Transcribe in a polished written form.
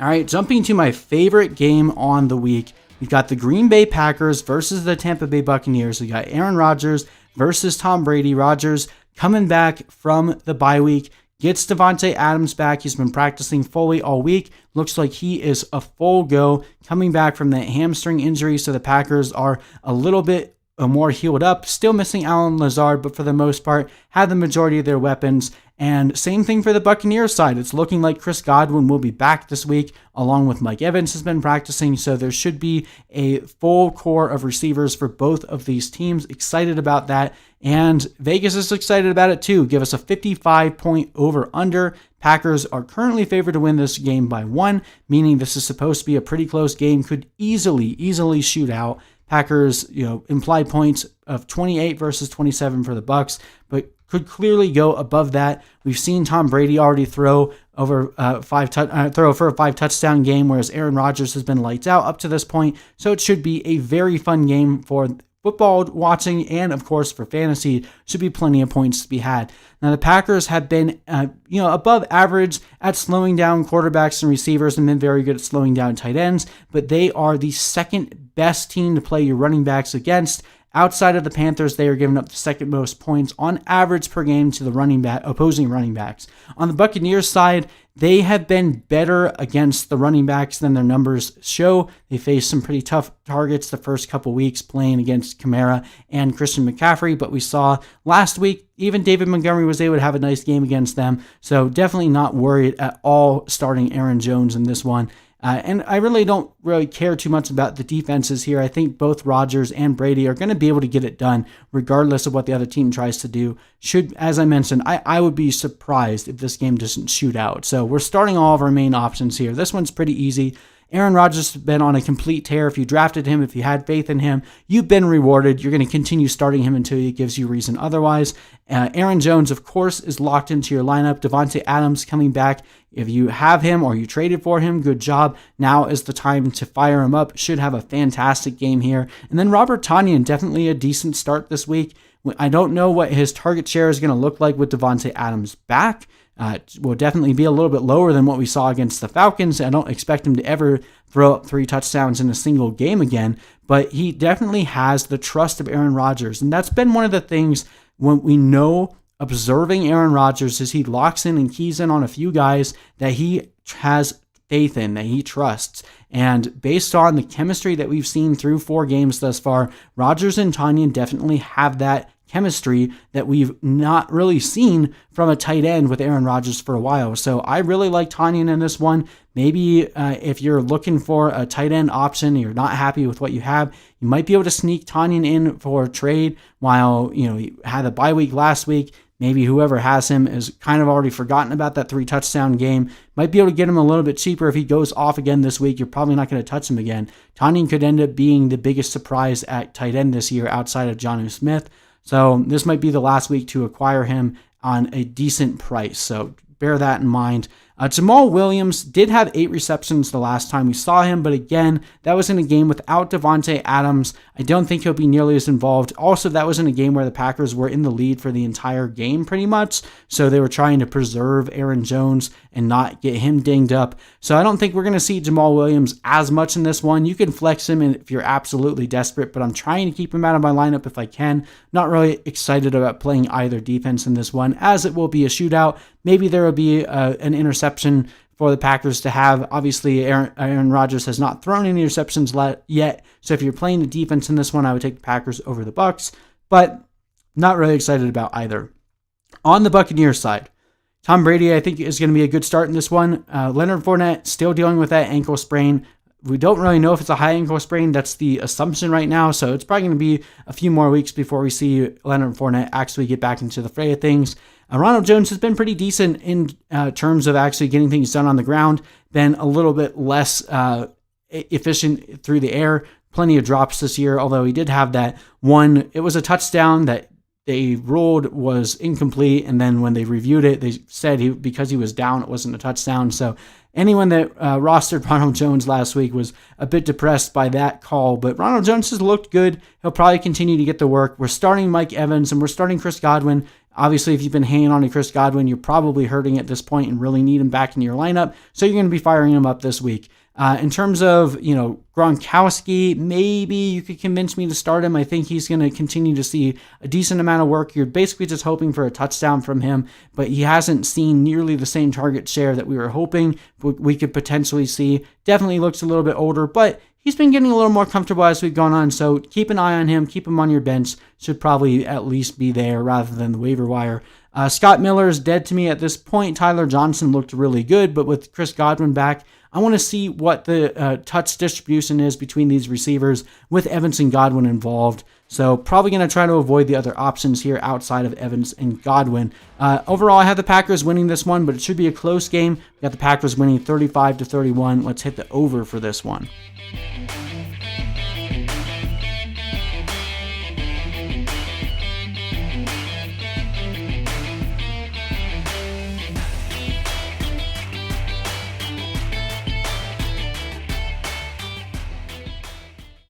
All right, jumping to my favorite game on the week. We've got the Green Bay Packers versus the Tampa Bay Buccaneers. We got Aaron Rodgers versus Tom Brady. Rodgers coming back from the bye week. Gets Davante Adams back. He's been practicing fully all week. Looks like he is a full go coming back from that hamstring injury. So the Packers are a little bit more healed up. Still missing Allen Lazard, but for the most part, have the majority of their weapons. And same thing for the Buccaneers side. It's looking like Chris Godwin will be back this week, along with Mike Evans has been practicing. So there should be a full core of receivers for both of these teams. Excited about that. And Vegas is excited about it too. Give us a 55-point over-under. Packers are currently favored to win this game by 1, meaning this is supposed to be a pretty close game. Could easily shoot out. Packers, implied points of 28 versus 27 for the Bucs, but could clearly go above that. We've seen Tom Brady already throw for a 5-touchdown game, whereas Aaron Rodgers has been lights out up to this point. So it should be a very fun game for football watching, and of course for fantasy. Should be plenty of points to be had. Now the Packers have been above average at slowing down quarterbacks and receivers, and been very good at slowing down tight ends, but they are the second best team to play your running backs against. Outside of the Panthers, they are giving up the second most points on average per game to the opposing running backs. On the Buccaneers side, they have been better against the running backs than their numbers show. They faced some pretty tough targets the first couple weeks playing against Kamara and Christian McCaffrey, but we saw last week even David Montgomery was able to have a nice game against them. So definitely not worried at all starting Aaron Jones in this one. And I really don't care too much about the defenses here. I think both Rodgers and Brady are going to be able to get it done regardless of what the other team tries to do. As I mentioned, I would be surprised if this game doesn't shoot out. So we're starting all of our main options here. This one's pretty easy. Aaron Rodgers has been on a complete tear. If you drafted him, if you had faith in him, you've been rewarded. You're going to continue starting him until he gives you reason otherwise. Aaron Jones, of course, is locked into your lineup. Davante Adams coming back. If you have him or you traded for him, good job. Now is the time to fire him up. Should have a fantastic game here. And then Robert Tonyan, definitely a decent start this week. I don't know what his target share is going to look like with Davante Adams back. Will definitely be a little bit lower than what we saw against the Falcons. I don't expect him to ever throw up 3 touchdowns in a single game again, but he definitely has the trust of Aaron Rodgers. And that's been one of the things when we know observing Aaron Rodgers is he locks in and keys in on a few guys that he has faith in, that he trusts. And based on the chemistry that we've seen through 4 games thus far, Rodgers and Tonyan definitely have that chemistry that we've not really seen from a tight end with Aaron Rodgers for a while. So I really like Tonyan in this one. Maybe if you're looking for a tight end option, you're not happy with what you have, you might be able to sneak Tonyan in for a trade while you had a bye week last week. Maybe whoever has him is kind of already forgotten about that 3-touchdown game. Might be able to get him a little bit cheaper. If he goes off again this week, you're probably not going to touch him again. Tonyan could end up being the biggest surprise at tight end this year outside of Jonnu Smith. So this might be the last week to acquire him on a decent price. So bear that in mind. Jamal Williams did have 8 receptions the last time we saw him, but again, that was in a game without Davante Adams. I don't think he'll be nearly as involved. Also, that was in a game where the Packers were in the lead for the entire game pretty much, so they were trying to preserve Aaron Jones and not get him dinged up. So I don't think we're going to see Jamal Williams as much in this one. You can flex him if you're absolutely desperate, but I'm trying to keep him out of my lineup if I can. Not really excited about playing either defense in this one, as it will be a shootout. Maybe there will be an interception for the Packers to have. Obviously, Aaron Rodgers has not thrown any interceptions yet, so if you're playing the defense in this one, I would take the Packers over the Bucs, but not really excited about either. On the Buccaneers side, Tom Brady, I think, is going to be a good start in this one. Leonard Fournette still dealing with that ankle sprain. We don't really know if it's a high ankle sprain. That's the assumption right now. So it's probably going to be a few more weeks before we see Leonard Fournette actually get back into the fray of things. Ronald Jones has been pretty decent in terms of actually getting things done on the ground. Been a little bit less efficient through the air. Plenty of drops this year, although he did have that one. It was a touchdown that they ruled was incomplete, and then when they reviewed it, they said because he was down, it wasn't a touchdown. So anyone that rostered Ronald Jones last week was a bit depressed by that call, but Ronald Jones has looked good. He'll probably continue to get the work. We're starting Mike Evans and we're starting Chris Godwin. Obviously, if you've been hanging on to Chris Godwin, you're probably hurting at this point and really need him back in your lineup. So you're going to be firing him up this week. In terms of, Gronkowski, maybe you could convince me to start him. I think he's going to continue to see a decent amount of work. You're basically just hoping for a touchdown from him, but he hasn't seen nearly the same target share that we were hoping we could potentially see. Definitely looks a little bit older, but he's been getting a little more comfortable as we've gone on, so keep an eye on him. Keep him on your bench. Should probably at least be there rather than the waiver wire. Scott Miller is dead to me at this point. Tyler Johnson looked really good, but with Chris Godwin back, I want to see what the touch distribution is between these receivers with Evans and Godwin involved. So probably going to try to avoid the other options here outside of Evans and Godwin. Overall, I have the Packers winning this one, but it should be a close game. We got the Packers winning 35-31. Let's hit the over for this one.